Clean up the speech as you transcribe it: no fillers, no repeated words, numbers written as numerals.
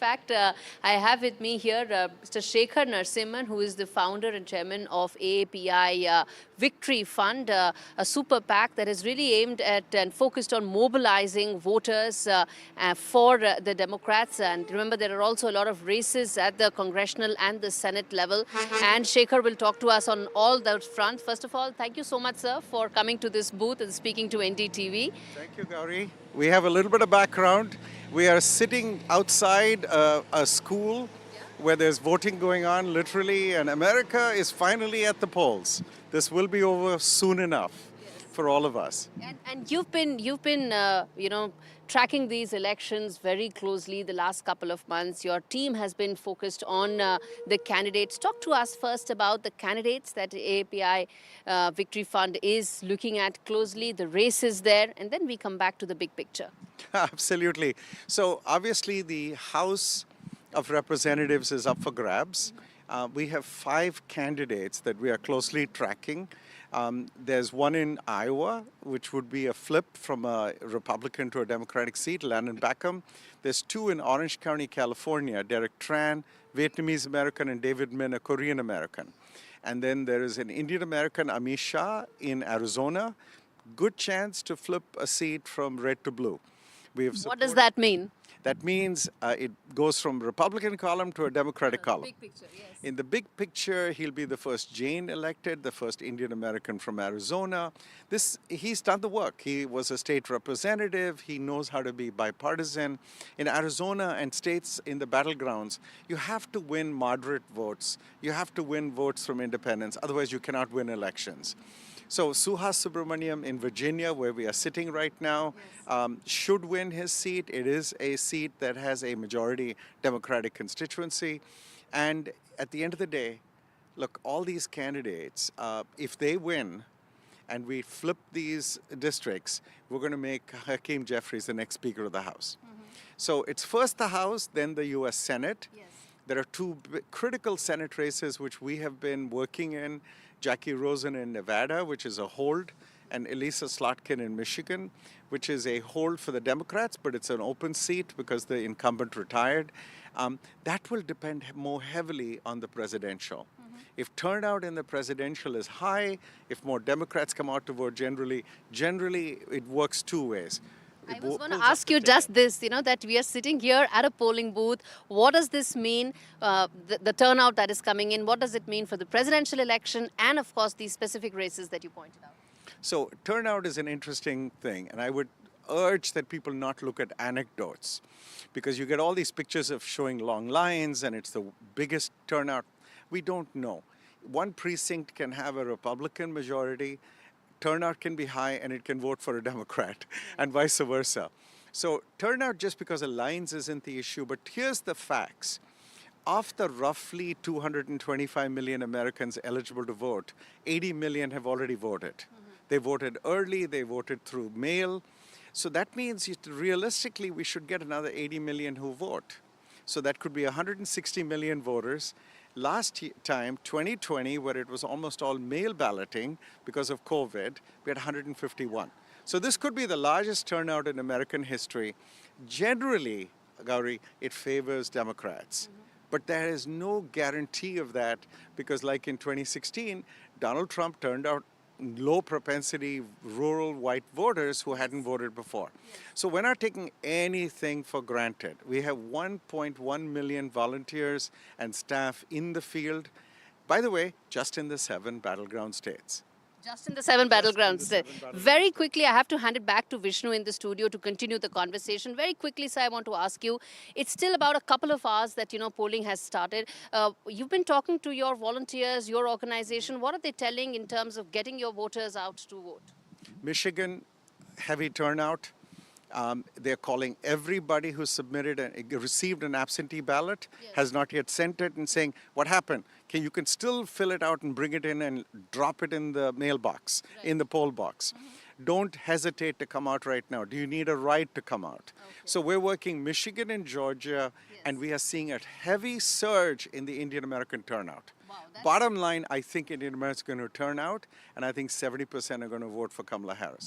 fact, I have with me here Mr. Shekhar Narasimhan, who is the founder and chairman of AAPI Victory Fund, a super PAC that is really aimed at and focused on mobilizing voters for the Democrats. And remember, there are also a lot of races at the congressional and the Senate level. And Shekhar will talk to us on all those fronts. First of all, thank you so much, sir, for coming to this booth and speaking to NDTV. Thank you, Gauri. We have a little bit of background. We are sitting outside a school where there's voting going on, literally, and America is finally at the polls. This will be over soon enough for all of us. And you've been tracking these elections very closely the last couple of months. Your team has been focused on the candidates. Talk to us first about the candidates that AAPI Victory Fund is looking at closely, the races there, and then we come back to the big picture. Absolutely. So obviously the House of Representatives is up for grabs. We have 5 candidates that we are closely tracking. There's one in Iowa, which would be a flip from a Republican to a Democratic seat, Landon Backham. There's 2 in Orange County, California, Derek Tran, Vietnamese American, and David Min, a Korean American. And then there is an Indian American, Amish Shah, in Arizona. Good chance to flip a seat from red to blue. What does that mean? That means it goes from Republican column to a Democratic column. Big picture, yes. In the big picture, he'll be the first Jain elected, the first Indian American from Arizona. He's done the work. He was a state representative. He knows how to be bipartisan. In Arizona and states in the battlegrounds, you have to win moderate votes. You have to win votes from independents. Otherwise, you cannot win elections. So Suhas Subramaniam in Virginia, where we are sitting right now, should win his seat. It is a seat that has a majority Democratic constituency. And at the end of the day, look, all these candidates, if they win and we flip these districts, we're going to make Hakeem Jeffries the next Speaker of the House. So it's first the House, then the U.S. Senate. Yes. There are 2 critical Senate races which we have been working in. Jackie Rosen in Nevada, which is a hold, and Elisa Slotkin in Michigan, which is a hold for the Democrats, but it's an open seat because the incumbent retired. That will depend more heavily on the presidential. If turnout in the presidential is high, if more Democrats come out to vote generally it works 2 ways. I was going to ask you just this, that we are sitting here at a polling booth. What does this mean, the turnout that is coming in? What does it mean for the presidential election and, of course, these specific races that you pointed out? So turnout is an interesting thing, and I would urge that people not look at anecdotes, because you get all these pictures of showing long lines and it's the biggest turnout. We don't know. One precinct can have a Republican majority, turnout can be high, and it can vote for a Democrat, and vice versa. So turnout just because of lines isn't the issue, but here's the facts. Of the roughly 225 million Americans eligible to vote, 80 million have already voted. They voted early, they voted through mail. So that means realistically we should get another 80 million who vote. So that could be 160 million voters. Last time, 2020, where it was almost all mail balloting because of COVID, we had 151. So this could be the largest turnout in American history. Generally, Gauri, it favors Democrats. But there is no guarantee of that because like in 2016, Donald Trump turned out low propensity rural white voters who hadn't voted before. So we're not taking anything for granted. We have 1.1 million volunteers and staff in the field. By the way, just in the 7 battleground states. Just in the 7 battlegrounds. Very quickly, I have to hand it back to Vishnu in the studio to continue the conversation. Very quickly, sir, I want to ask you, it's still about a couple of hours that, polling has started. You've been talking to your volunteers, your organization. What are they telling in terms of getting your voters out to vote? Michigan, heavy turnout. They're calling everybody who submitted and received an absentee ballot, has not yet sent it, and saying, what happened? You can still fill it out and bring it in and drop it in the mailbox, in the poll box. Don't hesitate to come out right now. Do you need a ride to come out? So we're working Michigan and Georgia, and we are seeing a heavy surge in the Indian American turnout. Wow, bottom line, I think Indian Americans are going to turn out, and I think 70% are going to vote for Kamala Harris.